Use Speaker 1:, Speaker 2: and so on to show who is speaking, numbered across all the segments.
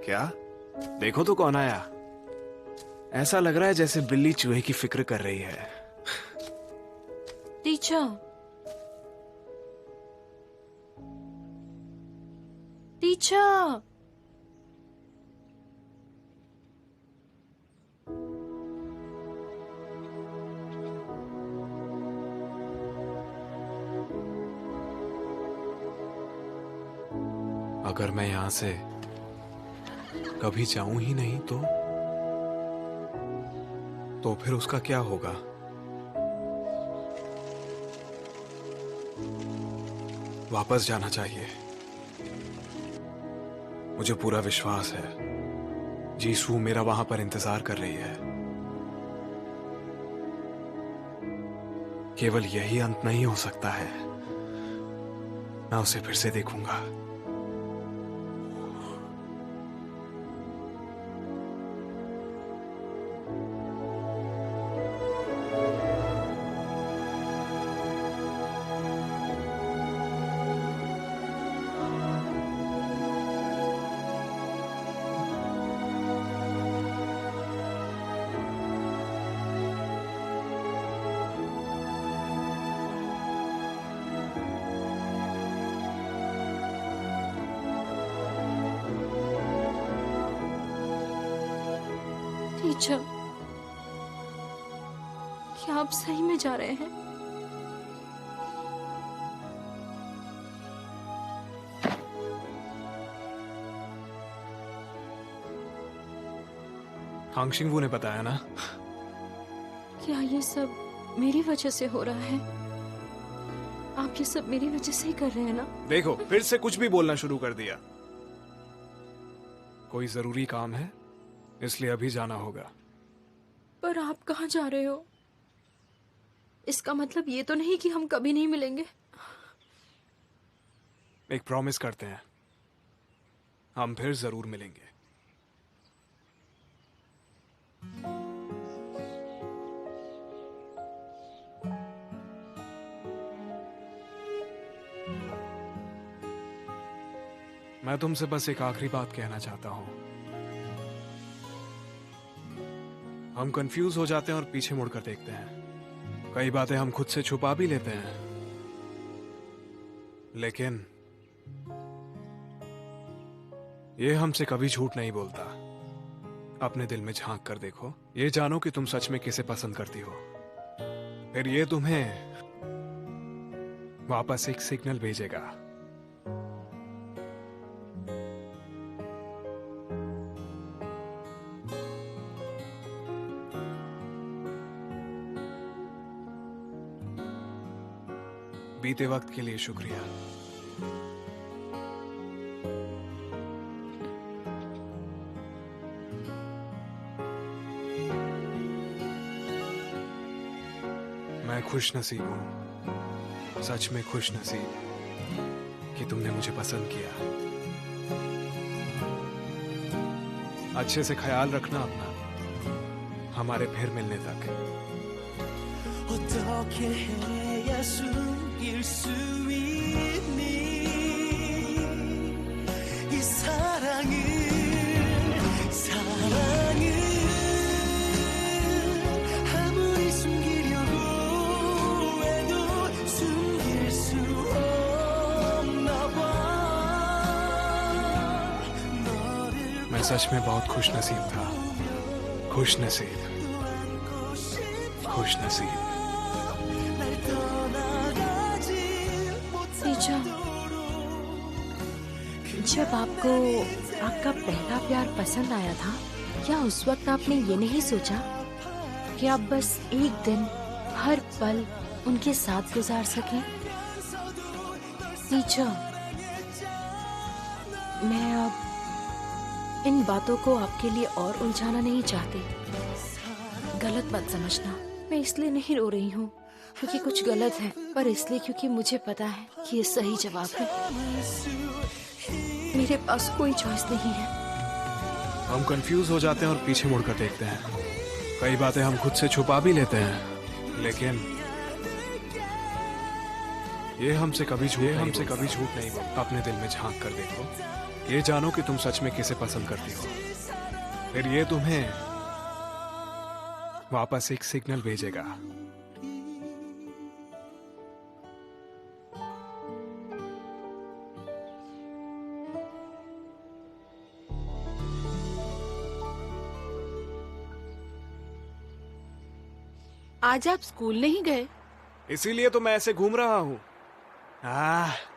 Speaker 1: क्या? देखो तो कौन आया। ऐसा लग रहा है जैसे बिल्ली चूहे की फिक्र कर रही है।
Speaker 2: टीचर, टीचर,
Speaker 1: अगर मैं यहां से कभी जाऊं ही नहीं तो फिर उसका क्या होगा? वापस जाना चाहिए। मुझे पूरा विश्वास है जीसू मेरा वहां पर इंतजार कर रही है। केवल यही अंत नहीं हो सकता है। मैं उसे फिर से देखूंगा।
Speaker 2: टीचर, क्या आप सही में जा रहे हैं?
Speaker 1: हांगशिंगवू ने बताया ना।
Speaker 2: क्या ये सब मेरी वजह से हो रहा है? आप ये सब मेरी वजह से ही कर रहे हैं ना?
Speaker 1: देखो, फिर से कुछ भी बोलना शुरू कर दिया। कोई जरूरी काम है इसलिए अभी जाना होगा।
Speaker 2: पर आप कहाँ जा रहे हो? इसका मतलब ये तो नहीं कि हम कभी नहीं मिलेंगे।
Speaker 1: एक प्रॉमिस करते हैं, हम फिर जरूर मिलेंगे। मैं तुमसे बस एक आखिरी बात कहना चाहता हूं। हम कंफ्यूज हो जाते हैं और पीछे मुड़कर देखते हैं। कई बातें हम खुद से छुपा भी लेते हैं, लेकिन ये हमसे कभी झूठ नहीं बोलता। अपने दिल में झांक कर देखो, ये जानो कि तुम सच में किसे पसंद करती हो। फिर ये तुम्हें वापस एक सिग्नल भेजेगा। बीते वक्त के लिए शुक्रिया। मैं खुश नसीब हूं, सच में खुश नसीब कि तुमने मुझे पसंद किया। अच्छे से ख्याल रखना अपना, हमारे फिर मिलने तक।
Speaker 3: 어떻게 해야 숨길 수 있니 이 사랑은 아무리 숨기려고 해도 숨길 수 없나 봐 너를
Speaker 1: मैं सच में बहुत खुश नसीब था। खुश नसीब, खुश नसीब।
Speaker 2: टीचर, जब आपको आपका पहला प्यार पसंद आया था, क्या उस वक्त आपने ये नहीं सोचा कि आप बस एक दिन हर पल उनके साथ गुजार सकें? टीचर, मैं अब इन बातों को आपके लिए और उलझाना नहीं चाहती। गलत मत समझना। मैं इसलिए नहीं रो रही हूँ क्योंकि कुछ गलत है, पर इसलिए क्योंकि मुझे पता है कि ये सही जवाब है। मेरे पास कोई चॉइस नहीं है।
Speaker 1: हम कंफ्यूज हो जाते हैं और पीछे मुड़कर देखते हैं। कई बातें हम खुद से छुपा भी लेते हैं, लेकिन ये हमसे कभी झूठ नहीं बोलता। अपने दिल में झांक कर देखो, ये जानो कि तुम सच में किसे पसंद करती हो, फिर ये तुम्हें वापस एक सिग्नल भेजेगा।
Speaker 2: आज आप स्कूल नहीं गए?
Speaker 1: इसीलिए तो मैं ऐसे घूम रहा हूँ।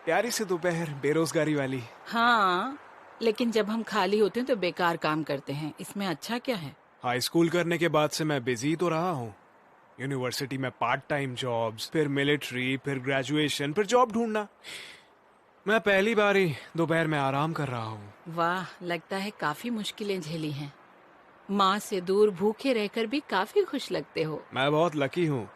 Speaker 1: प्यारी सी दोपहर, बेरोजगारी वाली।
Speaker 4: हाँ, लेकिन जब हम खाली होते हैं तो बेकार काम करते हैं, इसमें अच्छा क्या है?
Speaker 1: हाई स्कूल करने के बाद से मैं बिजी तो रहा हूँ। यूनिवर्सिटी में पार्ट टाइम जॉब्स, फिर मिलिट्री, फिर ग्रेजुएशन, फिर जॉब ढूंढना। मैं पहली बार ही दोपहर में आराम कर रहा हूँ।
Speaker 4: वाह, लगता है काफी मुश्किलें झेली हैं। माँ से दूर भूखे रहकर भी काफी खुश लगते हो।
Speaker 1: मैं बहुत लकी हूँ।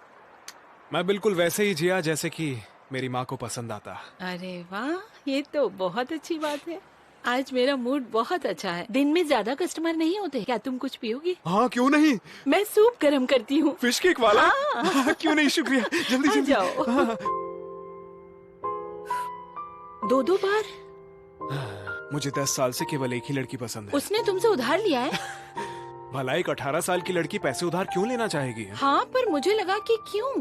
Speaker 1: मैं बिल्कुल वैसे ही जिया जैसे कि मेरी माँ को पसंद आता।
Speaker 4: अरे वाह, ये तो बहुत अच्छी बात है। आज मेरा मूड बहुत अच्छा है। दिन में ज्यादा कस्टमर नहीं होते, क्या तुम कुछ पियोगी?
Speaker 1: हाँ, क्यों नहीं।
Speaker 4: मैं सूप गरम करती हूँ।
Speaker 1: फिश केक वाला? हाँ, क्यों नहीं, शुक्रिया। जल्दी
Speaker 4: आ
Speaker 1: जल्दी।
Speaker 4: जाओ।
Speaker 1: हाँ।
Speaker 4: दो बार?
Speaker 1: मुझे 10 साल से केवल एक ही लड़की पसंद है।
Speaker 4: उसने तुमसे उधार लिया है?
Speaker 1: भला एक 18 साल की लड़की पैसे उधार क्यों लेना चाहेगी?
Speaker 4: हाँ, पर मुझे लगा कि क्यों?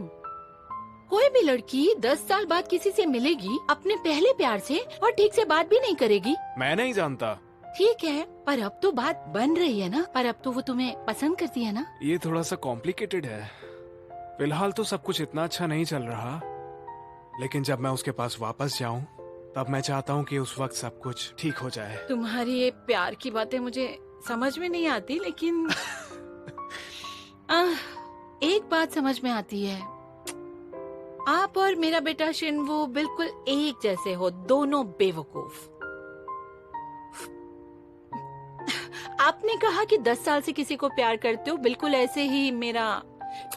Speaker 4: कोई भी लड़की 10 साल बाद किसी से मिलेगी अपने पहले प्यार से और ठीक से बात भी नहीं करेगी।
Speaker 1: मैं नहीं जानता।
Speaker 4: ठीक है, पर अब तो बात बन रही है ना। पर अब तो वो तुम्हें पसंद करती है ना?
Speaker 1: ये थोड़ा सा कॉम्प्लिकेटेड है। फिलहाल तो सब कुछ इतना अच्छा नहीं चल रहा, लेकिन जब मैं उसके पास वापस जाऊं तब मैं चाहता हूं कि उस वक्त सब कुछ ठीक हो जाए।
Speaker 4: तुम्हारी ये प्यार की बातें मुझे समझ में नहीं आती, लेकिन एक बात समझ में आती है। आप और मेरा बेटा शिनवू बिल्कुल एक जैसे हो, दोनों बेवकूफ। आपने कहा कि 10 साल से किसी को प्यार करते हो, बिल्कुल ऐसे ही मेरा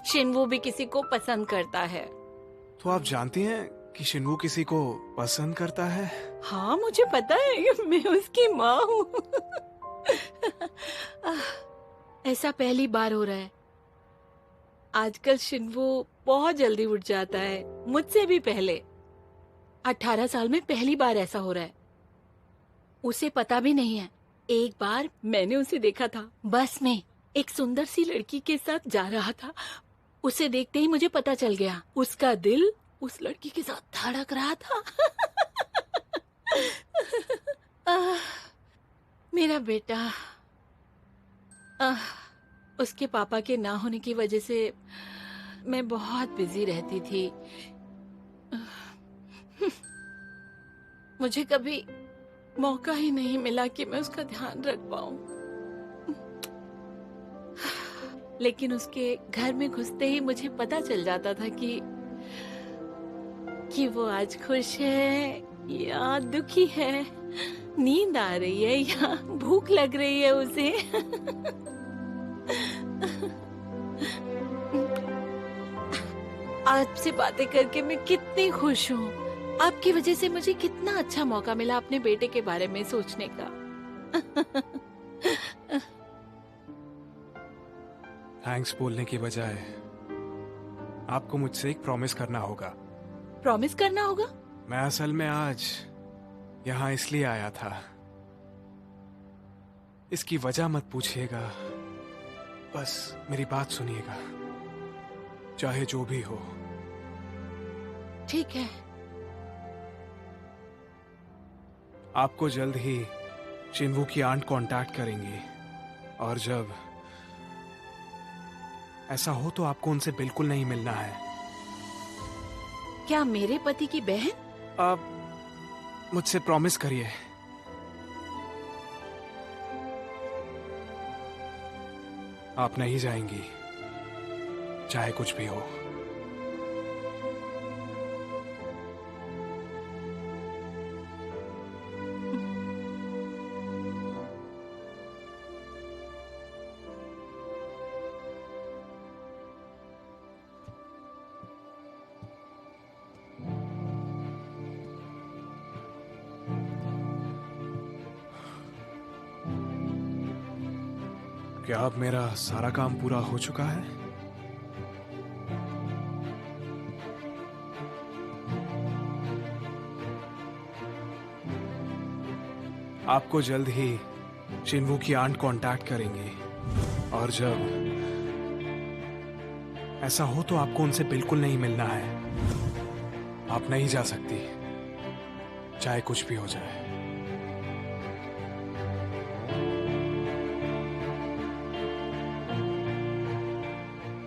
Speaker 4: शिनवू भी किसी को पसंद करता है।
Speaker 1: तो आप जानती हैं कि शिनवू किसी को पसंद करता है?
Speaker 4: हाँ, मुझे पता है, मैं उसकी माँ हूँ। ऐसा पहली बार हो रहा है। आजकल शिनवू बहुत जल्दी उठ जाता है, मुझसे भी पहले। 18 साल में पहली बार ऐसा हो रहा है। उसे पता भी नहीं है। एक बार मैंने उसे देखा था, बस में एक सुंदर सी लड़की के साथ जा रहा था। उसे देखते ही मुझे पता चल गया, उसका दिल उस लड़की के साथ धड़क रहा था। मेरा बेटा, उसके पापा के ना होने की वजह से मैं बहुत बिजी रहती थी। मुझे कभी मौका ही नहीं मिला कि मैं उसका ध्यान रख पाऊं। लेकिन उसके घर में घुसते ही मुझे पता चल जाता था कि वो आज खुश है या दुखी है, नींद आ रही है या भूख लग रही है उसे। आपसे बातें करके मैं कितनी खुश हूँ। आपकी वजह से मुझे कितना अच्छा मौका मिला अपने बेटे के बारे में सोचने का।
Speaker 1: थैंक्स बोलने की बजाय आपको मुझसे एक प्रॉमिस करना होगा।
Speaker 4: प्रॉमिस करना होगा?
Speaker 1: मैं असल में आज यहाँ इसलिए आया था। इसकी वजह मत पूछिएगा, बस मेरी बात सुनिएगा, चाहे जो भी हो।
Speaker 4: ठीक है।
Speaker 1: आपको जल्द ही शिनवू की आंट कांटेक्ट करेंगी, और जब ऐसा हो तो आपको उनसे बिल्कुल नहीं मिलना है।
Speaker 4: क्या मेरे पति की बहन?
Speaker 1: आप मुझसे प्रॉमिस करिए। आप नहीं जाएंगी, चाहे कुछ भी हो। क्या अब मेरा सारा काम पूरा हो चुका है? आपको जल्द ही शिनवू की आंट कांटेक्ट करेंगी, और जब ऐसा हो तो आपको उनसे बिल्कुल नहीं मिलना है। आप नहीं जा सकती, चाहे कुछ भी हो जाए।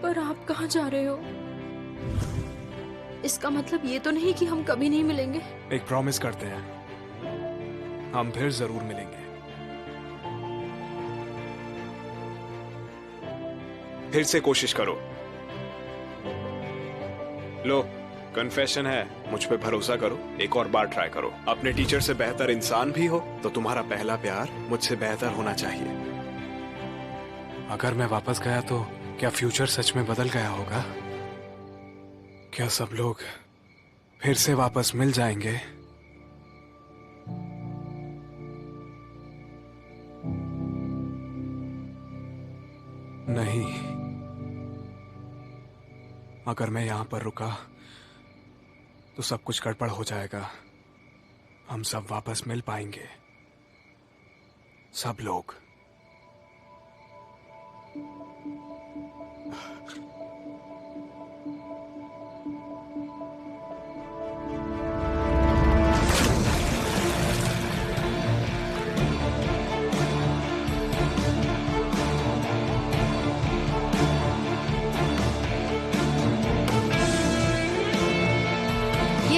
Speaker 2: पर आप कहाँ जा रहे हो? इसका मतलब ये तो नहीं कि हम कभी नहीं मिलेंगे।
Speaker 1: एक प्रॉमिस करते हैं, हम फिर जरूर मिलेंगे। फिर से कोशिश करो। लो, कन्फेशन है, मुझ पे भरोसा करो, एक और बार ट्राई करो। अपने टीचर से बेहतर इंसान भी हो तो तुम्हारा पहला प्यार मुझसे बेहतर होना चाहिए। अगर मैं वापस गया तो क्या फ्यूचर सच में बदल गया होगा? क्या सब लोग फिर से वापस मिल जाएंगे? नहीं, अगर मैं यहां पर रुका तो सब कुछ गड़बड़ हो जाएगा। हम सब वापस मिल पाएंगे, सब लोग।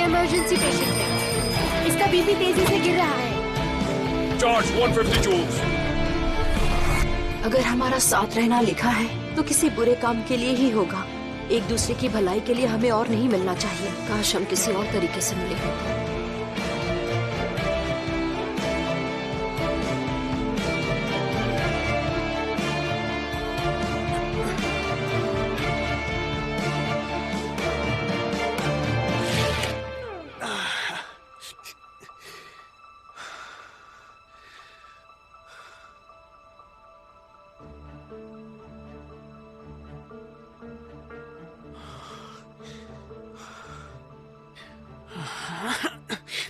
Speaker 5: इमरजेंसी पेशेंट है, इसका बीपी तेजी से गिर रहा है।
Speaker 1: Charge 150 joules.
Speaker 2: अगर हमारा साथ रहना लिखा है तो किसी बुरे काम के लिए ही होगा। एक दूसरे की भलाई के लिए हमें और नहीं मिलना चाहिए। काश हम किसी और तरीके से मिले होते।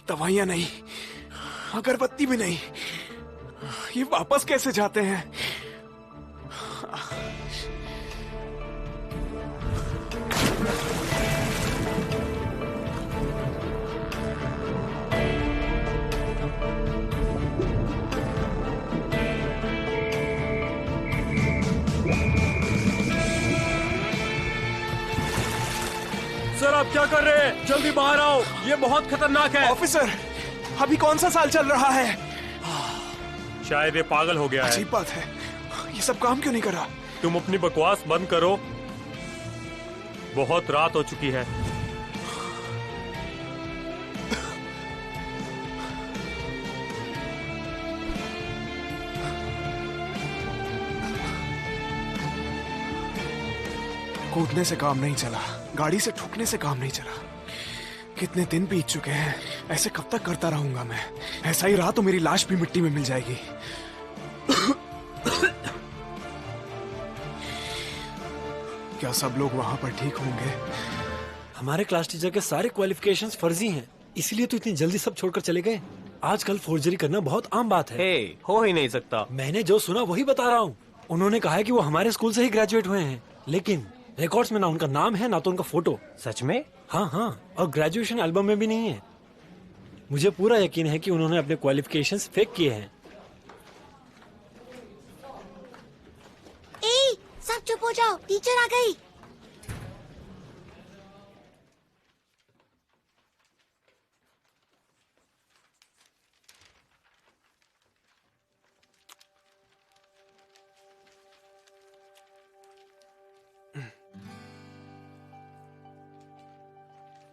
Speaker 1: दवाइयां नहीं, अगरबत्ती भी नहीं, ये वापस कैसे जाते हैं?
Speaker 6: सर आप क्या कर रहे हैं? जल्दी बाहर आओ, ये बहुत खतरनाक है।
Speaker 1: ऑफिसर, अभी कौन सा साल चल रहा है?
Speaker 6: शायद ये पागल हो गया है।
Speaker 1: अजीब बात है, ये सब काम क्यों नहीं कर रहा?
Speaker 6: तुम अपनी बकवास बंद करो, बहुत रात हो चुकी है।
Speaker 1: कूदने से काम नहीं चला, गाड़ी से ठुकने से काम नहीं चला। कितने दिन बीत चुके हैं, ऐसे कब तक करता रहूंगा मैं? ऐसा ही रहा तो मेरी लाश भी मिट्टी में मिल जाएगी। क्या सब लोग वहां पर ठीक होंगे?
Speaker 7: हमारे क्लास टीचर के सारे क्वालिफिकेशंस फर्जी हैं, इसलिए तो इतनी जल्दी सब छोड़कर चले गए। आजकल फोर्जरी करना बहुत आम बात है।
Speaker 6: हो ही नहीं सकता।
Speaker 7: मैंने जो सुना वही बता रहा हूँ। उन्होंने कहा है कि वो हमारे स्कूल से ही ग्रेजुएट हुए हैं, लेकिन रिकॉर्ड्स में ना उनका नाम है ना तो उनका फोटो।
Speaker 6: सच में?
Speaker 7: हाँ, और ग्रेजुएशन एल्बम में भी नहीं है। मुझे पूरा यकीन है कि उन्होंने अपने क्वालिफिकेशंस फेक किए हैं।
Speaker 5: सब चुप हो जाओ, टीचर आ गई।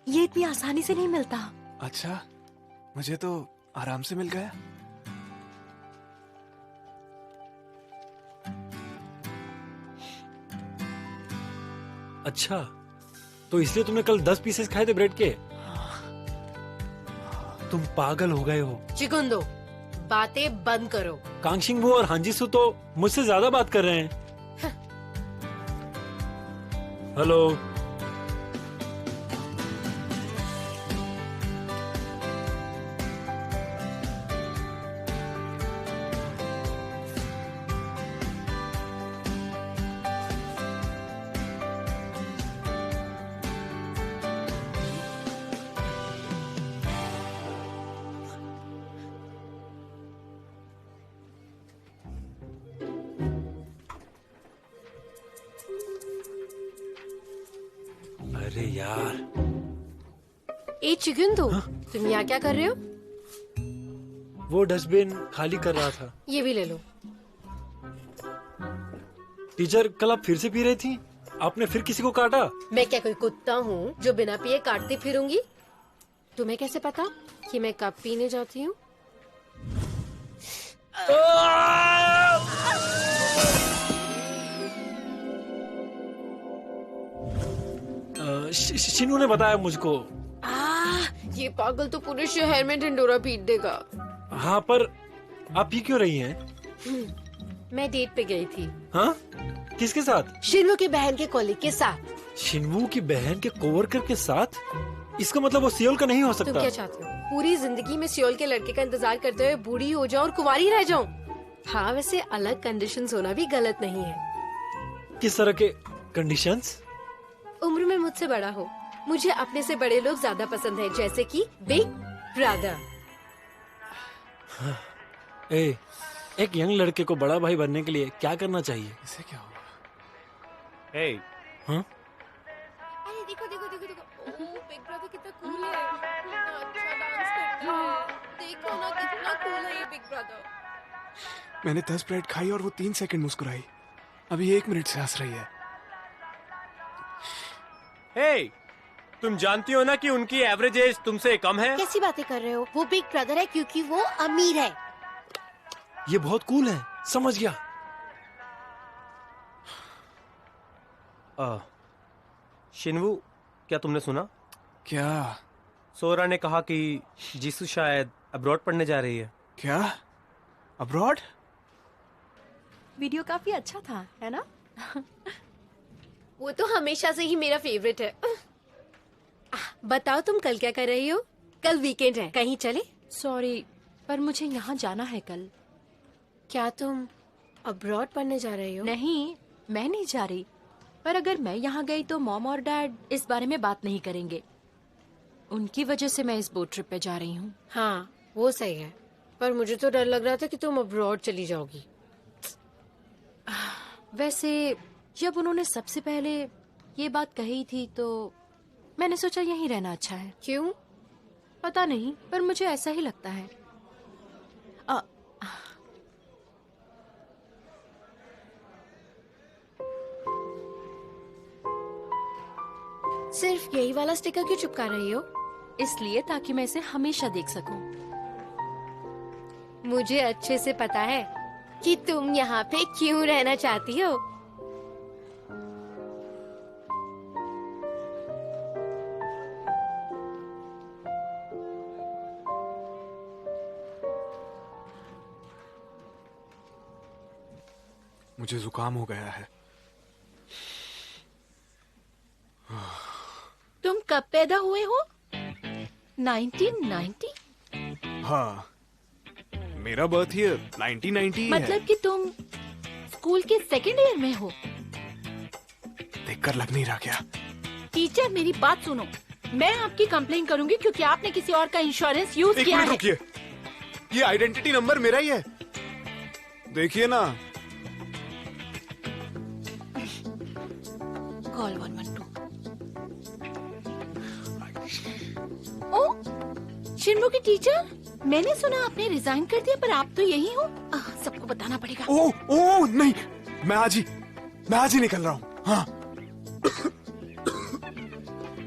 Speaker 2: ये इतनी आसानी से नहीं मिलता।
Speaker 1: अच्छा, मुझे तो आराम से मिल गया।
Speaker 7: अच्छा, तो इसलिए तुमने कल 10 पीसेस खाए थे ब्रेड के? तुम पागल हो गए हो।
Speaker 5: चिकुंदो, बातें बंद करो।
Speaker 7: कांगशिंगबू और हांजीसू तो मुझसे ज्यादा बात कर रहे हैं। हेलो, अरे यार,
Speaker 5: ए चिकन दो। तुम यहाँ क्या कर रहे हो?
Speaker 7: वो डस्टबिन खाली कर रहा था।
Speaker 5: ये भी ले लो।
Speaker 7: टीचर, कल आप फिर से पी रही थी, आपने फिर किसी को काटा?
Speaker 5: मैं क्या कोई कुत्ता हूँ जो बिना पिए काटती फिरूंगी? तुम्हें कैसे पता कि मैं कब पीने जाती हूँ?
Speaker 7: शिनू ने बताया मुझको।
Speaker 5: ये पागल तो पूरे शहर में ढिंडोरा पीट देगा।
Speaker 7: हाँ, पर आप पी क्यों रही हैं?
Speaker 5: मैं डेट पे गई थी।
Speaker 7: हाँ? किसके साथ?
Speaker 5: शिनवू की बहन के कॉलेज के साथ।
Speaker 7: शिनवू की बहन के कोवर्कर के साथ? इसका मतलब वो सियोल का नहीं हो
Speaker 5: तुम
Speaker 7: सकता।
Speaker 5: क्या चाहते हो? पूरी जिंदगी में सियोल के लड़के का इंतजार करते हुए बूढ़ी हो जाऊं और कुंवारी रह जाऊं? हाँ, वैसे अलग कंडीशंस होना भी गलत नहीं है।
Speaker 7: किस तरह के कंडीशंस?
Speaker 5: उम्र में मुझसे बड़ा हो। मुझे अपने से बड़े लोग ज्यादा पसंद है, जैसे कि बिग ब्रदर।
Speaker 7: एक यंग लड़के को बड़ा भाई बनने के लिए क्या करना चाहिए?
Speaker 1: इसे क्या हुआ?
Speaker 6: Hey,
Speaker 7: हाँ?
Speaker 5: अरे देखो देखो देखो देखो, ओह बिग ब्रदर कितना कूल है, कितना अच्छा डांस करता है। देखो ना कितना कूल है ये बिग ब्रदर।
Speaker 1: मैंने 10 ब्रेड खाई और वो 3 सेकंड मुस्कुराई। अभी 1 मिनट से हंस रही है।
Speaker 6: hey, तुम जानती हो ना कि उनकी एवरेज एज तुमसे कम है?
Speaker 5: कैसी बातें कर रहे हो? वो बिग ब्रदर है क्योंकि वो अमीर है।
Speaker 7: ये बहुत कूल है, समझ गया।
Speaker 6: शिनवू, क्या तुमने सुना?
Speaker 1: क्या?
Speaker 6: सोरा ने कहा कि जीसू शायद अब्रॉड पढ़ने जा रही है।
Speaker 1: क्या? अब्रॉड?
Speaker 2: वीडियो काफी अच्छा था, है ना?
Speaker 5: वो तो हमेशा से ही मेरा फेवरेट है। बताओ तुम कल क्या कर रही हो? कल वीकेंड है, कहीं चले?
Speaker 2: सॉरी, पर मुझे यहाँ जाना है कल।
Speaker 5: क्या तुम अब्रॉड पढ़ने जा रही हो?
Speaker 2: नहीं, मैं नहीं जा रही। पर अगर मैं यहाँ गई तो मॉम और डैड इस बारे में बात नहीं करेंगे। उनकी वजह से मैं इस बोट ट्रिप पे जा रही हूँ।
Speaker 5: हाँ, वो सही है। पर मुझे तो डर लग रहा था कि तुम अब्रॉड चली जाओगी।
Speaker 2: वैसे जब उन्होंने सबसे पहले ये बात कही थी तो मैंने सोचा यहीं रहना अच्छा है।
Speaker 5: क्यों?
Speaker 2: पता नहीं, पर मुझे ऐसा ही लगता है।
Speaker 5: सिर्फ यही वाला स्टिकर क्यों चिपका रही हो?
Speaker 2: इसलिए ताकि मैं इसे हमेशा देख सकूं।
Speaker 5: मुझे अच्छे से पता है कि तुम यहाँ पे क्यों रहना चाहती हो।
Speaker 1: मुझे जुकाम हो गया है।
Speaker 4: तुम कब पैदा हुए हो? 1990?
Speaker 1: हाँ, मेरा बर्थ ईयर 1990 है।
Speaker 4: मतलब कि तुम स्कूल के सेकेंड ईयर में हो?
Speaker 1: देखकर लग नहीं रहा क्या?
Speaker 4: टीचर, मेरी बात सुनो। मैं आपकी कंप्लेन करूंगी क्योंकि आपने किसी और का इंश्योरेंस यूज
Speaker 1: एक
Speaker 4: किया
Speaker 1: मिनट
Speaker 4: है।
Speaker 1: रुकिए, ये आइडेंटिटी नंबर मेरा ही है, देखिए ना।
Speaker 4: कॉल 112। ओ, शिन्मू की टीचर, मैंने सुना आपने रिजाइन कर दिया, पर आप तो यही हो। सबको बताना पड़ेगा।
Speaker 1: ओ नहीं, मैं आज ही निकल रहा हूँ। हाँ।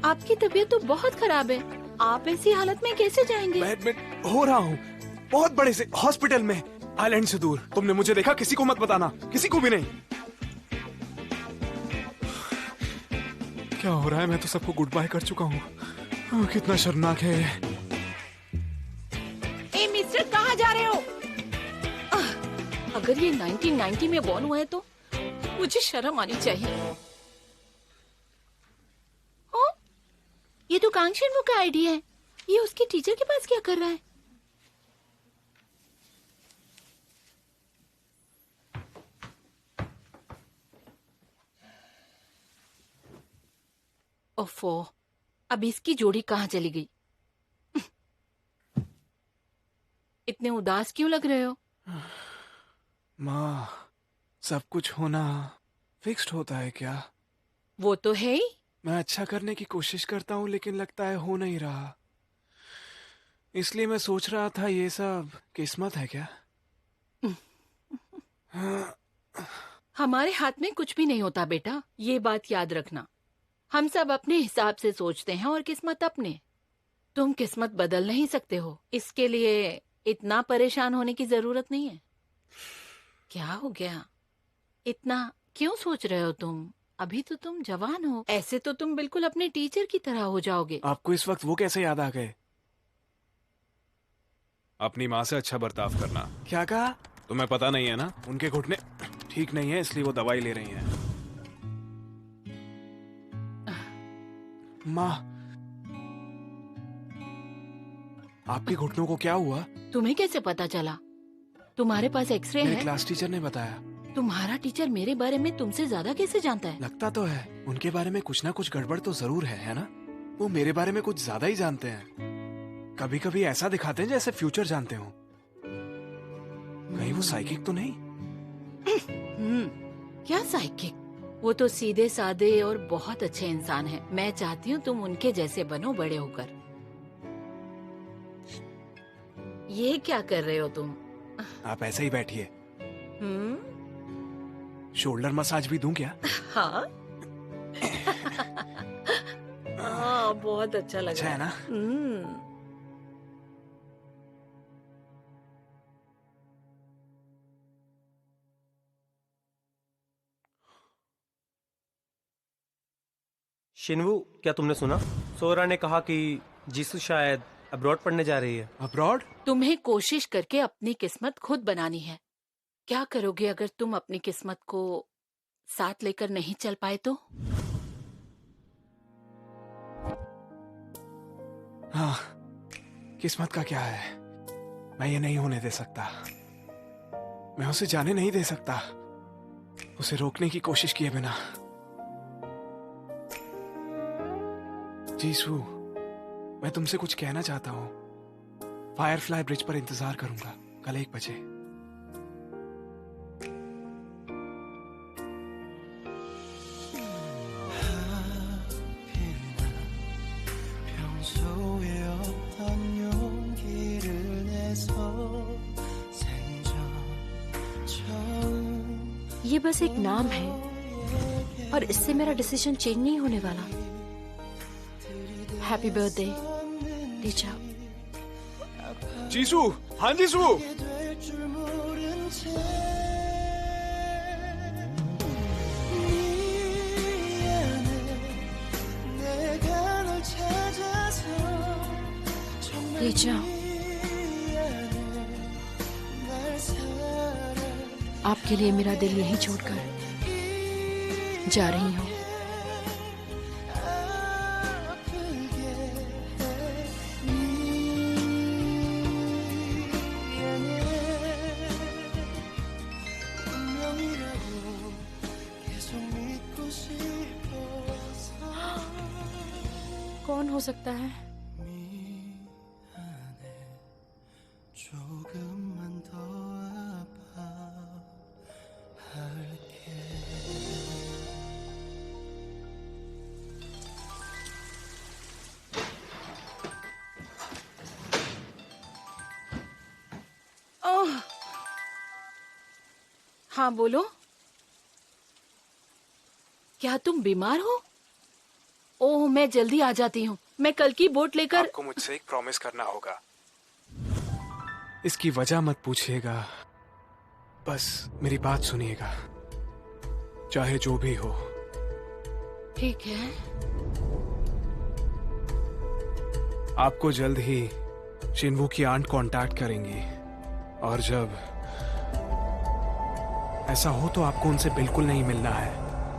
Speaker 4: आपकी तबीयत तो बहुत खराब है, आप ऐसी हालत में कैसे जाएंगे?
Speaker 1: मैं एडमिट हो रहा हूँ बहुत बड़े से हॉस्पिटल में, आइलैंड से दूर। तुमने मुझे देखा, किसी को मत बताना, किसी को भी नहीं। क्या हो रहा है? मैं तो सबको गुड बाय कर चुका हूँ। कितना शर्मनाक है।
Speaker 4: ए मिस्टर, कहाँ जा रहे हो? अगर ये 1990 में बॉर्न हुआ है तो मुझे शर्म आनी चाहिए। ओ, ये तो कांगशिन्वू का आईडी है। ये उसके टीचर के पास क्या कर रहा है? ओफो, अब इसकी जोड़ी कहाँ चली गई? इतने उदास क्यों लग रहे हो?
Speaker 1: माँ, सब कुछ होना फिक्स्ड होता है क्या?
Speaker 4: वो तो है ही।
Speaker 1: मैं अच्छा करने की कोशिश करता हूँ लेकिन लगता है हो नहीं रहा। इसलिए मैं सोच रहा था ये सब किस्मत है क्या?
Speaker 4: हमारे हाथ में कुछ भी नहीं होता बेटा, ये बात याद रखना। हम सब अपने हिसाब से सोचते हैं और किस्मत अपने। तुम किस्मत बदल नहीं सकते हो, इसके लिए इतना परेशान होने की जरूरत नहीं है। क्या हो गया, इतना क्यों सोच रहे हो तुम? अभी तो तुम जवान हो, ऐसे तो तुम बिल्कुल अपने टीचर की तरह हो जाओगे।
Speaker 1: आपको इस वक्त वो कैसे याद आ गए? अपनी माँ से अच्छा बर्ताव करना। क्या कहा? तुम्हें पता नहीं है ना, उनके घुटने ठीक नहीं है इसलिए वो दवाई ले रही हैं। माँ, आपके घुटनों को क्या हुआ?
Speaker 4: तुम्हें कैसे पता चला? तुम्हारे पास एक्सरे
Speaker 1: मेरे
Speaker 4: है?
Speaker 1: क्लास टीचर ने बताया।
Speaker 4: तुम्हारा टीचर मेरे बारे में तुमसे ज्यादा कैसे जानता है?
Speaker 1: लगता तो है उनके बारे में कुछ ना कुछ गड़बड़ तो जरूर है ना? वो मेरे बारे में कुछ ज्यादा ही जानते हैं। कभी कभी ऐसा दिखाते हैं जैसे फ्यूचर जानते हो। कहीं वो साइकिक तो नहीं?
Speaker 4: क्या साइकिक? वो तो सीधे साधे और बहुत अच्छे इंसान हैं। मैं चाहती हूँ तुम उनके जैसे बनो बड़े होकर। ये क्या कर रहे हो तुम?
Speaker 1: आप ऐसे ही बैठिए। शोल्डर मसाज भी दूं क्या?
Speaker 4: हाँ। हाँ, बहुत अच्छा लग
Speaker 1: अच्छा
Speaker 4: रहा
Speaker 1: है ना?
Speaker 6: शिनवू, क्या तुमने सुना? सोरा ने कहा कि जीसू शायद अब्रॉड पढ़ने जा रही है।
Speaker 1: अब्रॉड?
Speaker 4: तुम्हें कोशिश करके अपनी किस्मत खुद बनानी है। क्या करोगे अगर तुम अपनी किस्मत को साथ लेकर नहीं चल पाए तो?
Speaker 1: हाँ, किस्मत का क्या है, मैं ये नहीं होने दे सकता। मैं उसे जाने नहीं दे सकता, उसे रोकने की कोशिश किए बिना। जीसू, मैं तुमसे कुछ कहना चाहता हूँ। फायरफ्लाई ब्रिज पर इंतजार करूंगा कल 1 बजे।
Speaker 3: 평소에 어떤 용기를 내서 생전처럼
Speaker 2: ये बस एक नाम है और इससे मेरा डिसीजन चेंज नहीं होने वाला। Happy birthday teacher.
Speaker 1: जीसू, हाँ जीसू।
Speaker 3: 될 줄 모른 채 미안해 내가 널 찾아서 정말
Speaker 2: टीचर,
Speaker 3: 미안해 날 사랑
Speaker 2: आपके लिए मेरा दिल यहीं छोड़कर जा रही हूँ।
Speaker 3: 아프게 해 미안해 운명이라고 계속 믿고 싶어서
Speaker 2: कौन हो सकता है?
Speaker 3: 미안해 조금만 더 아파할게
Speaker 4: हाँ बोलो। क्या तुम बीमार हो? ओह, मैं जल्दी आ जाती हूँ। मैं कल की बोट लेकर।
Speaker 1: आपको मुझसे एक प्रॉमिस करना होगा। इसकी वजह मत पूछिएगा, बस मेरी बात सुनिएगा, चाहे जो भी हो।
Speaker 4: ठीक है।
Speaker 1: आपको जल्द ही शिनवू की आंट कांटेक्ट करेंगी और जब ऐसा हो तो आपको उनसे बिल्कुल नहीं मिलना है।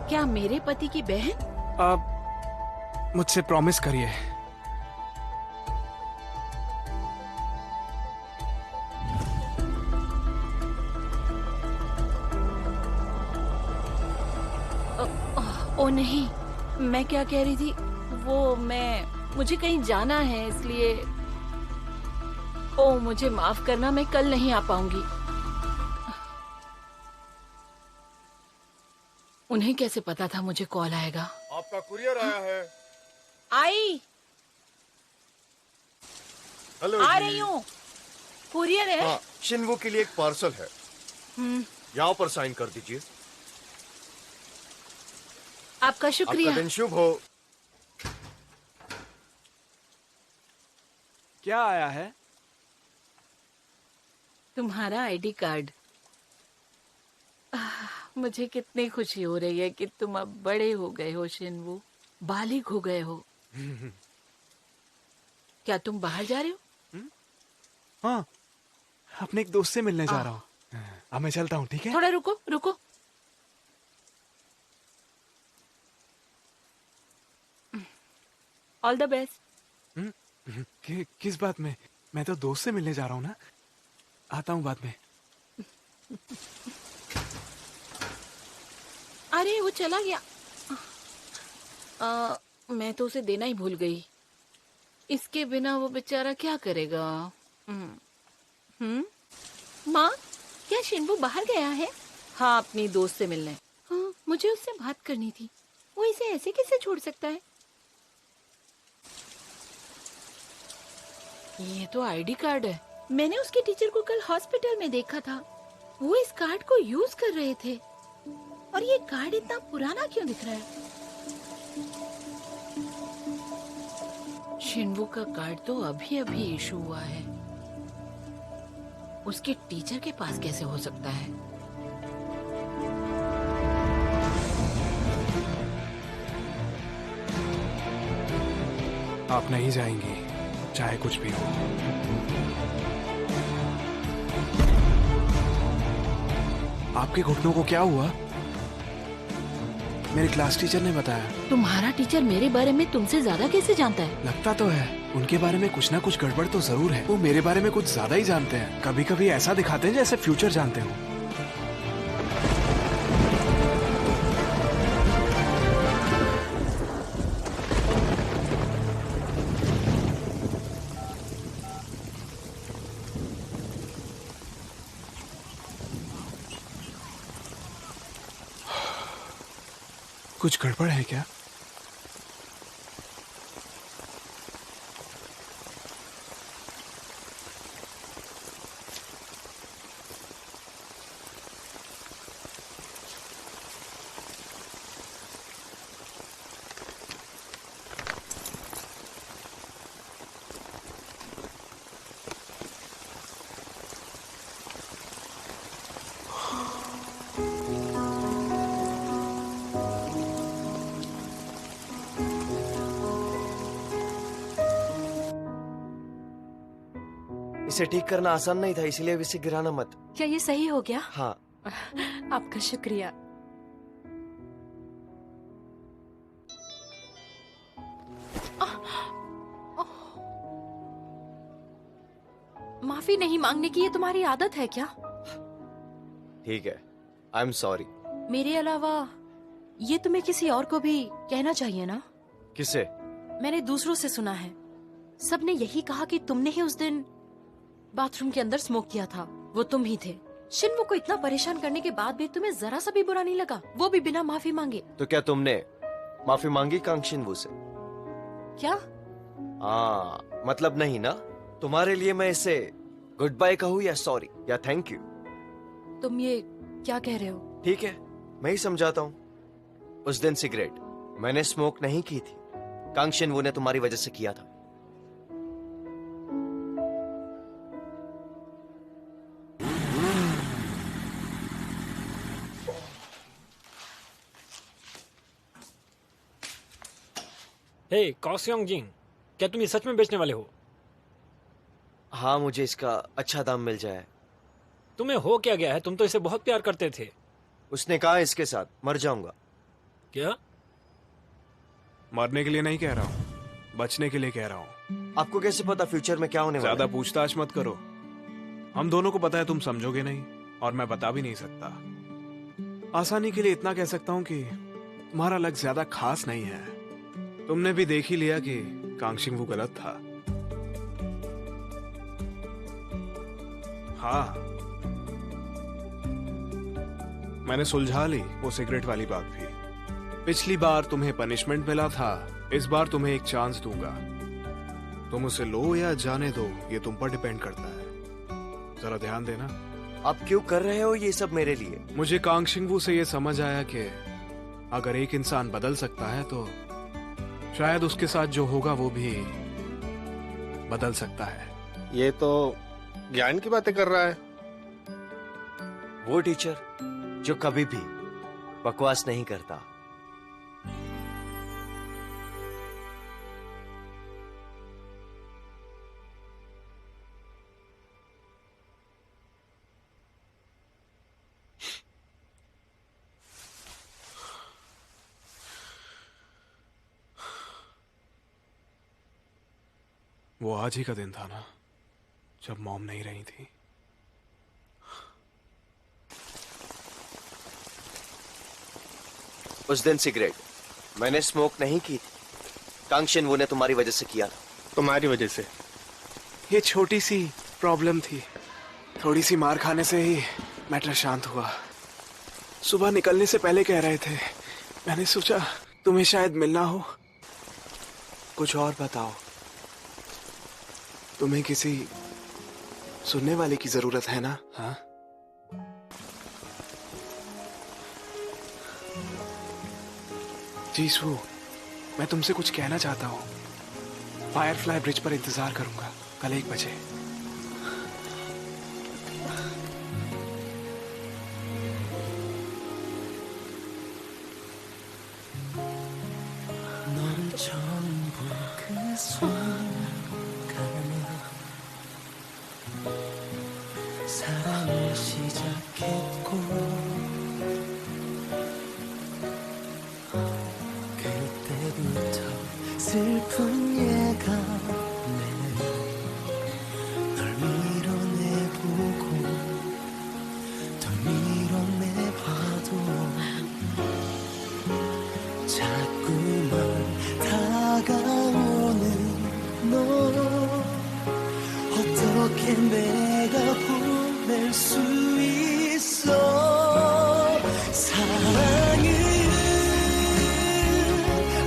Speaker 4: क्या मेरे पति की बहन?
Speaker 1: आप मुझसे प्रॉमिस करिए।
Speaker 4: ओ नहीं, मैं क्या कह रही थी, मुझे कहीं जाना है इसलिए। ओ मुझे माफ करना, मैं कल नहीं आ पाऊंगी। उन्हें कैसे पता था मुझे कॉल आएगा?
Speaker 6: आप
Speaker 8: आपका कुरियर आया है।
Speaker 4: आई
Speaker 8: हेलो
Speaker 4: आ
Speaker 8: जी।
Speaker 4: रही हूँ। कुरियर है।
Speaker 8: हाँ, शिनवू के लिए एक पार्सल है। यहाँ पर साइन कर दीजिए।
Speaker 4: आपका शुक्रिया।
Speaker 8: आपका दिन शुभ हो।
Speaker 1: क्या आया है?
Speaker 4: तुम्हारा आईडी कार्ड। मुझे कितनी खुशी हो रही है कि तुम अब बड़े हो गए हो शिनवू, बालिग हो गए हो। क्या तुम बाहर जा रहे हो?
Speaker 1: हाँ, अपने एक दोस्त से मिलने जा रहा हूँ। अब मैं चलता हूँ, ठीक है?
Speaker 4: थोड़ा रुको रुको। All the best.
Speaker 1: किस बात में? मैं तो दोस्त से मिलने जा रहा हूँ ना। आता हूँ बाद में।
Speaker 4: अरे वो चला गया। मैं तो उसे देना ही भूल गई। इसके बिना वो बेचारा क्या करेगा? माँ, क्या शिनवू बाहर गया है? हाँ, अपनी दोस्त से मिलने। हाँ, मुझे उससे बात करनी थी। वो इसे ऐसे कैसे छोड़ सकता है? ये तो आईडी कार्ड है। मैंने उसके टीचर को कल हॉस्पिटल में देखा था। वो इस कार्ड को यूज कर रहे थे। और ये कार्ड इतना पुराना क्यों दिख रहा है? शिनवू का कार्ड तो अभी अभी इशू हुआ है। उसके टीचर के पास कैसे हो सकता है?
Speaker 1: आप नहीं जाएंगी, चाहे कुछ भी हो। आपके घुटनों को क्या हुआ? मेरे क्लास टीचर ने बताया।
Speaker 4: तुम्हारा टीचर मेरे बारे में तुमसे ज्यादा कैसे जानता है?
Speaker 1: लगता तो है उनके बारे में कुछ ना कुछ गड़बड़ तो जरूर है। वो मेरे बारे में कुछ ज्यादा ही जानते हैं। कभी कभी ऐसा दिखाते हैं जैसे फ्यूचर जानते हो। कुछ गड़बड़ है क्या?
Speaker 9: इसे ठीक करना आसान नहीं था, इसलिए अब इसे गिराना मत।
Speaker 2: क्या ये सही हो गया?
Speaker 9: हाँ।
Speaker 2: आपका शुक्रिया। माफी नहीं मांगने की ये तुम्हारी आदत है क्या?
Speaker 9: ठीक है, आई एम सॉरी।
Speaker 2: मेरे अलावा ये तुम्हें किसी और को भी कहना चाहिए ना?
Speaker 9: किसे?
Speaker 2: मैंने दूसरों से सुना है, सबने यही कहा कि तुमने ही उस दिन बाथरूम के अंदर स्मोक किया था। वो तुम ही थे। शिनवू को इतना परेशान करने के बाद भी तुम्हें जरा सा भी बुरा नहीं लगा, वो भी बिना माफी मांगे?
Speaker 9: तो क्या तुमने माफी मांगी कांगशिनवू से?
Speaker 2: क्या?
Speaker 9: हाँ, मतलब नहीं ना? तुम्हारे लिए मैं इसे गुड बाय कहूँ या सॉरी या थैंक यू?
Speaker 2: तुम ये क्या कह रहे हो?
Speaker 9: ठीक है, मैं ही समझाता हूँ। उस दिन सिगरेट मैंने स्मोक नहीं की थी, कांगशिनवू ने तुम्हारी वजह से किया था।
Speaker 7: हे कॉस्योंग जिंग, क्या तुम ये सच में बेचने वाले हो?
Speaker 9: हाँ, मुझे इसका अच्छा दाम मिल जाए।
Speaker 7: तुम्हें हो क्या गया है? तुम तो इसे बहुत प्यार करते थे।
Speaker 9: उसने कहा इसके साथ मर जाऊंगा।
Speaker 7: क्या?
Speaker 1: मरने के लिए नहीं कह रहा हूँ, बचने के लिए कह रहा हूँ।
Speaker 9: आपको कैसे पता फ्यूचर में क्या होने वाला है?
Speaker 1: ज्यादा पूछताछ मत करो। हम दोनों को पता है तुम समझोगे नहीं, और मैं बता भी नहीं सकता। आसानी के लिए इतना कह सकता हूँ कि तुम्हारा लक ज्यादा खास नहीं है। तुमने भी देख ही लिया कि कांगशिनवू गलत था। हाँ, मैंने सुलझा ली वो सिगरेट वाली बात भी। पिछली बार तुम्हें पनिशमेंट मिला था, इस बार तुम्हें एक चांस दूंगा। तुम उसे लो या जाने दो, ये तुम पर डिपेंड करता है। जरा ध्यान देना।
Speaker 9: आप क्यों कर रहे हो ये सब मेरे लिए?
Speaker 1: मुझे कांगशिंगवू से ये समझ आया कि अगर एक इंसान बदल सकता है तो शायद उसके साथ जो होगा वो भी बदल सकता है।
Speaker 8: ये तो ज्ञान की बातें कर रहा है।
Speaker 9: वो टीचर जो कभी भी बकवास नहीं करता।
Speaker 1: वो आज ही का दिन था ना, जब मॉम नहीं रही थी।
Speaker 9: उस दिन सिगरेट मैंने स्मोक नहीं की थी, कांगशिंगवू ने तुम्हारी वजह से किया था।
Speaker 8: तुम्हारी वजह से।
Speaker 1: ये छोटी सी प्रॉब्लम थी, थोड़ी सी मार खाने से ही मैटर शांत हुआ। सुबह निकलने से पहले कह रहे थे, मैंने सोचा तुम्हें शायद मिलना हो। कुछ और बताओ, तुम्हें किसी सुनने वाले की जरूरत है ना? हाँ, जीसू, मैं तुमसे कुछ कहना चाहता हूँ। फायरफ्लाई ब्रिज पर इंतजार करूंगा कल 1 बजे।
Speaker 3: 너를 처음 본 그 순간에 사랑을 시작했고 그때부터 슬픈 예감에 널 밀어내보고 널 밀어내봐도 자꾸만 다가오는 너 어떻게 내가 보낼 수 있어. 사랑은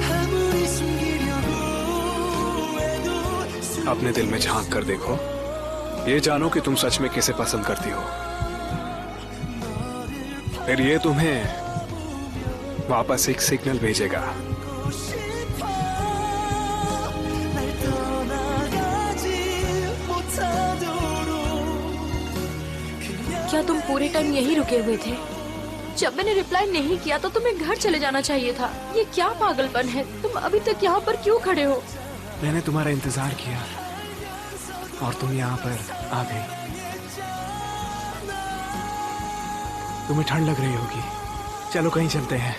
Speaker 3: 아무리 숨기려고 해도
Speaker 1: अपने दिल में झांक कर देखो, ये जानो कि तुम सच में किसे पसंद करती हो। फिर ये तुम्हें वापस एक सिग्नल भेजेगा।
Speaker 3: 싶어 날 떠나가지 못하도록
Speaker 2: क्या तुम पूरे टाइम यही रुके हुए थे? जब मैंने रिप्लाई नहीं किया तो तुम्हें घर चले जाना चाहिए था। ये क्या पागलपन है? तुम अभी तक यहाँ पर क्यों खड़े हो?
Speaker 1: मैंने तुम्हारा इंतजार किया और तुम यहाँ पर आ गई। तुम्हें ठंड लग रही होगी, चलो कहीं चलते हैं।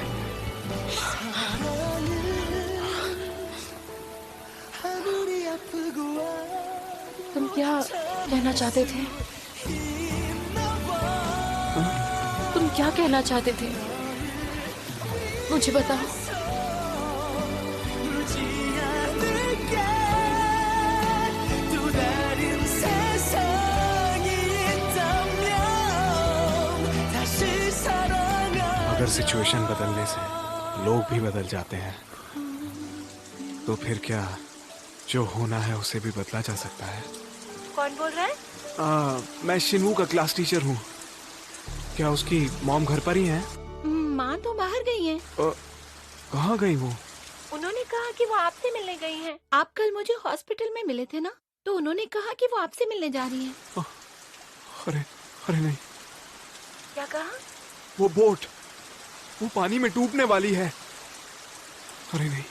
Speaker 3: 아무리 아프고
Speaker 2: तुम क्या कहना चाहते थे? तुम क्या कहना चाहते थे? मुझे बताओ।
Speaker 3: 울지 않을게 또 다른 세상이 있다면 다시 사랑하
Speaker 1: अगर सिचुएशन बदलने से लोग भी बदल जाते हैं तो फिर क्या जो होना है उसे भी बदला जा सकता है?
Speaker 4: कौन बोल रहा है?
Speaker 1: मैं शिनवू का क्लास टीचर हूँ। क्या उसकी मॉम घर पर ही है?
Speaker 4: माँ तो बाहर गई है।
Speaker 1: कहाँ गई वो?
Speaker 4: उन्होंने कहा कि वो आपसे मिलने गई हैं। आप कल मुझे हॉस्पिटल में मिले थे ना, तो उन्होंने कहा कि वो आपसे मिलने जा रही हैं।
Speaker 1: अरे अरे नहीं,
Speaker 4: क्या कहा?
Speaker 1: वो बोट वो पानी में डूबने वाली है। अरे नहीं,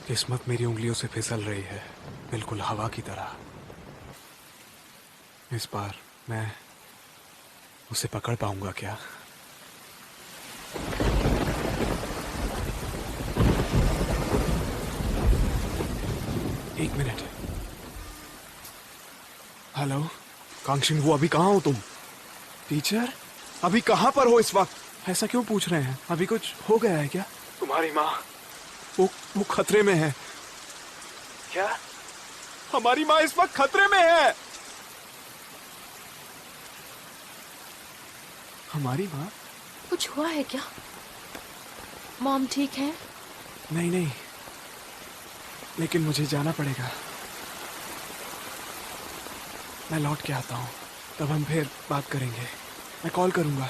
Speaker 1: किस्मत मेरी उंगलियों से फिसल रही है, बिल्कुल हवा की तरह। इस बार मैं उसे पकड़ पाऊंगा क्या? एक मिनट। हेलो कांगशिंगवू, अभी कहाँ हो तुम? टीचर, अभी कहाँ पर हो इस वक्त? ऐसा क्यों पूछ रहे हैं? अभी कुछ हो गया है क्या? तुम्हारी माँ वो खतरे में है। क्या? हमारी माँ इस वक्त खतरे में है। हमारी माँ?
Speaker 2: कुछ हुआ है क्या? मॉम ठीक है?
Speaker 1: नहीं नहीं, लेकिन मुझे जाना पड़ेगा। मैं लौट के आता हूँ, तब हम फिर बात करेंगे। मैं कॉल करूंगा।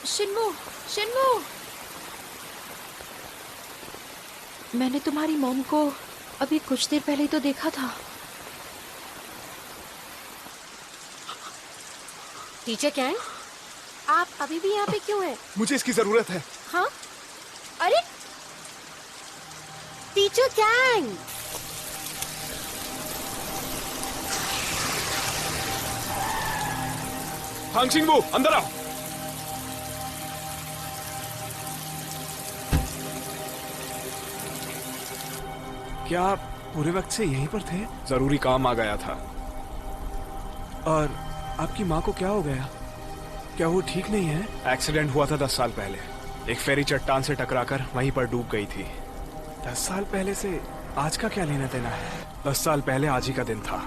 Speaker 2: शिन्मो, शिन्मो, मैंने तुम्हारी मॉम को अभी कुछ देर पहले ही तो देखा था।
Speaker 5: टीचर क्या है? आप अभी भी यहाँ पे क्यों हैं?
Speaker 1: मुझे इसकी जरूरत है।
Speaker 5: हाँ? अरे टीचर कैंग!
Speaker 1: हांग चिंगबू, अंदर आओ। क्या आप पूरे वक्त से यहीं पर थे? जरूरी काम आ गया था। और आपकी माँ को क्या हो गया? क्या वो ठीक नहीं है? एक्सीडेंट हुआ था 10 साल पहले। एक फेरी चट्टान से टकराकर वहीं पर डूब गई थी। 10 साल पहले से आज का क्या लेना देना है? 10 साल पहले आज ही का दिन था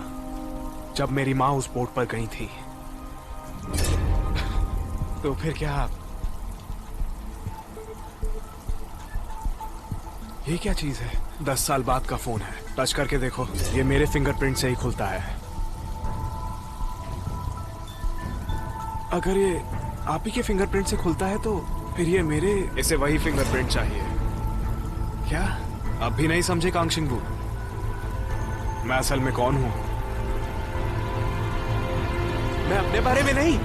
Speaker 1: जब मेरी माँ उस बोट पर गई थी। तो फिर क्या आप? ये क्या चीज है? 10 साल बाद का फोन है। टच करके देखो, ये मेरे फिंगरप्रिंट से ही खुलता है। अगर ये आप ही के फिंगरप्रिंट से खुलता है तो फिर ये मेरे, इसे वही फिंगरप्रिंट चाहिए। क्या अब भी नहीं समझे कांग चिंगबू? मैं असल में कौन हूं? मैं अपने बारे में नहीं,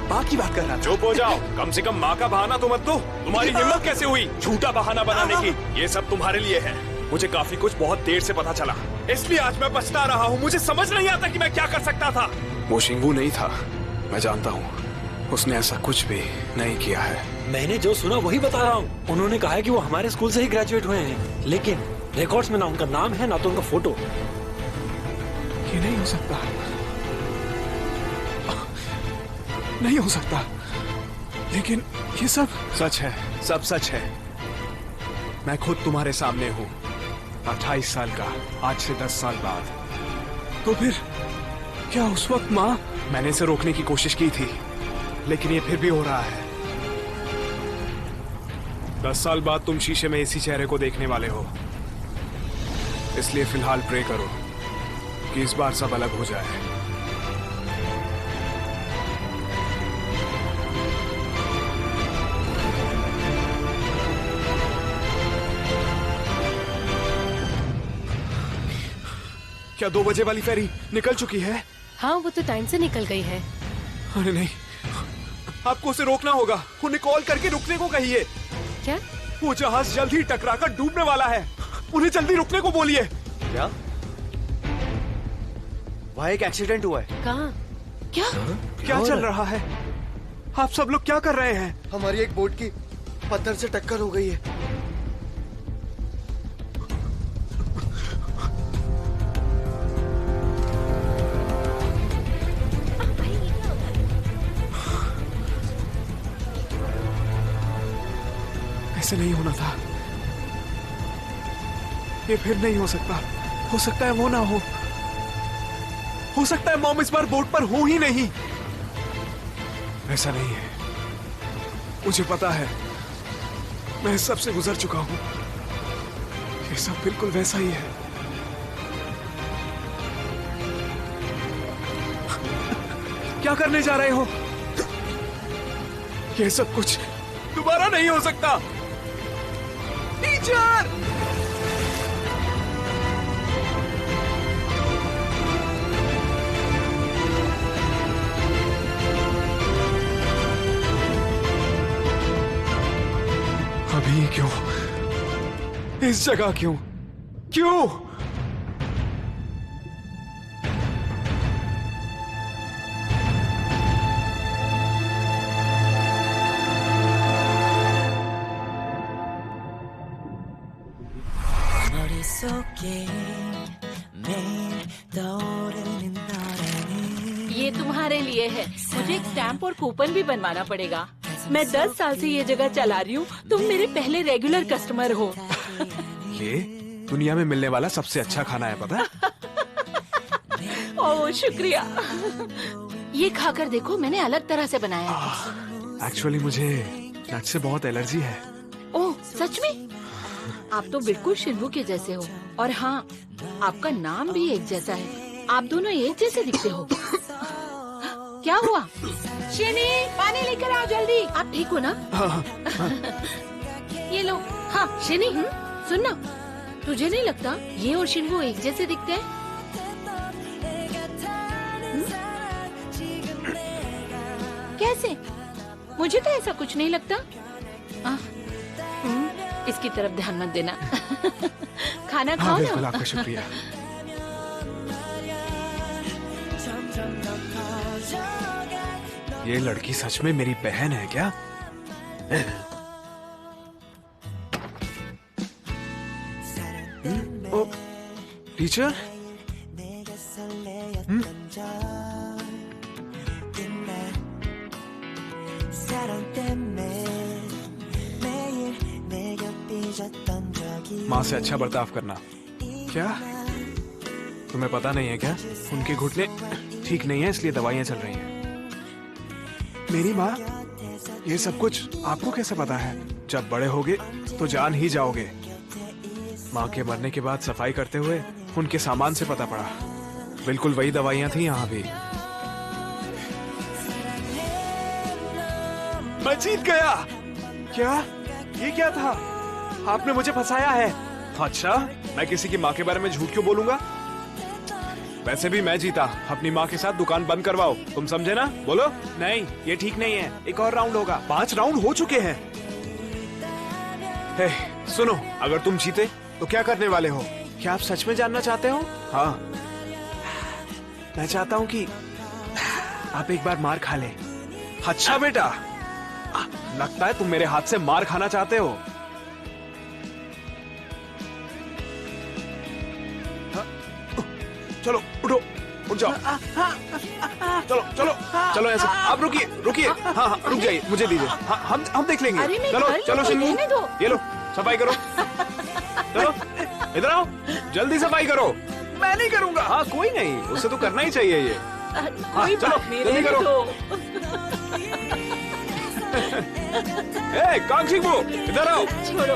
Speaker 1: माँ की बात कर रहा था। चुप हो जाओ, कम से कम माँ का बहाना तो मत दो। तुम्हारी हिम्मत कैसे हुई झूठा बहाना बनाने की? ये सब तुम्हारे लिए है। मुझे काफी कुछ बहुत देर से पता चला, इसलिए आज मैं पछता रहा हूँ। मुझे समझ नहीं आता कि मैं क्या कर सकता था। वो शिंगबू नहीं था, मैं जानता हूँ। उसने ऐसा कुछ भी नहीं किया है।
Speaker 7: मैंने जो सुना वही बता रहा हूँ। उन्होंने कहा है कि वो हमारे स्कूल से ही ग्रेजुएट हुए हैं, लेकिन रिकॉर्ड्स में ना उनका नाम है ना तो उनका फोटो।
Speaker 1: ये नहीं हो सकता, नहीं हो सकता। लेकिन ये सब सच है, सब सच है। मैं खुद तुम्हारे सामने हूँ, 28 साल का, आज से 10 साल बाद। तो फिर क्या उस वक्त माँ? मैंने इसे रोकने की कोशिश की थी, लेकिन ये फिर भी हो रहा है। 10 साल बाद तुम शीशे में इसी चेहरे को देखने वाले हो। इसलिए फिलहाल प्रे करो कि इस बार सब अलग हो जाए। क्या 2 बजे वाली फेरी निकल चुकी है?
Speaker 5: हाँ, वो तो टाइम से निकल गई है।
Speaker 1: अरे नहीं, आपको उसे रोकना होगा। उन्हें कॉल करके रुकने को कहिए।
Speaker 5: क्या?
Speaker 1: वो जहाज जल्द ही टकराकर डूबने वाला है। उन्हें जल्दी रुकने को बोलिए।
Speaker 9: क्या? वहाँ एक एक्सीडेंट हुआ है।
Speaker 5: कहाँ?
Speaker 2: क्या?
Speaker 1: क्या चल रहा है? आप सब लोग क्या कर रहे हैं?
Speaker 9: हमारी एक बोट की पत्थर से टक्कर हो गई है।
Speaker 1: ऐसे नहीं होना था। ये फिर नहीं हो सकता। हो सकता है वो ना हो सकता है मॉम इस बार बोट पर हो ही नहीं। ऐसा नहीं है, मुझे पता है। मैं इस सब से गुजर चुका हूं। ये सब बिल्कुल वैसा ही है। क्या करने जा रहे हो? ये सब कुछ दोबारा नहीं हो सकता। टीचर! अभी क्यों? इस जगह क्यों? क्यों?
Speaker 4: ये तुम्हारे लिए है। मुझे एक स्टैम्प और कूपन भी बनवाना पड़ेगा। मैं 10 साल से ये जगह चला रही हूँ। तुम मेरे पहले रेगुलर कस्टमर हो।
Speaker 1: ये दुनिया में मिलने वाला सबसे अच्छा खाना है, पता है?
Speaker 4: ओह, शुक्रिया। ये खाकर देखो, मैंने अलग तरह से बनाया है।
Speaker 1: एक्चुअली मुझे नट से बहुत एलर्जी है।
Speaker 4: ओह सच में? आप तो बिल्कुल शिन्वू के जैसे हो। और हाँ, आपका नाम भी एक जैसा है। आप दोनों एक जैसे दिखते हो। क्या हुआ? शिनी, पानी लेकर आओ जल्दी। आप ठीक हो ना? ये लो। हाँ शिनी, सुन ना, तुझे नहीं लगता ये और शिन्वू एक जैसे दिखते हैं? कैसे? मुझे तो ऐसा कुछ नहीं लगता। इसकी तरफ ध्यान मत देना। खाना खाओ ना।
Speaker 1: बिल्कुल, आपका शुक्रिया। ये लड़की सच में मेरी बहन है क्या? ओ, टीचर? माँ से अच्छा बर्ताव करना। क्या तुम्हें पता नहीं है क्या? उनके घुटने ठीक नहीं है, इसलिए दवाइयाँ चल रही हैं। मेरी माँ? ये सब कुछ आपको कैसे पता है? जब बड़े होगे तो जान ही जाओगे। माँ के मरने के बाद सफाई करते हुए उनके सामान से पता पड़ा, बिल्कुल वही दवाइयाँ थी यहाँ भी। मैं जीत गया। क्या? ये क्या था? आपने मुझे फंसाया है। अच्छा, मैं किसी की माँ के बारे में झूठ क्यों बोलूंगा? वैसे भी मैं जीता। अपनी माँ के साथ दुकान बंद करवाओ, तुम समझे ना? बोलो। नहीं, ये ठीक नहीं है, एक और राउंड होगा। 5 राउंड हो चुके हैं। हे, सुनो, अगर तुम जीते तो क्या करने वाले हो? क्या आप सच में जानना चाहते हो? हाँ, मैं चाहता हूँ कि आप एक बार मार खा ले। अच्छा बेटा, लगता है तुम मेरे हाथ से मार खाना चाहते हो। चलो उठो, उठ जाओ। चलो चलो चलो, ऐसे आप रुकिए। हाँ, रुक जाइए, मुझे दीजिए। हाँ, हम देख लेंगे। चलो शिन्वू, ये लो, सफाई करो। चलो इधर आओ, जल्दी सफाई करो। मैं नहीं करूंगा। हाँ कोई नहीं, उसे तो करना ही चाहिए ये। हाँ, चलो जल्दी करो। ए, कांग शिन्वू, इधर आओ।
Speaker 4: छोड़ो।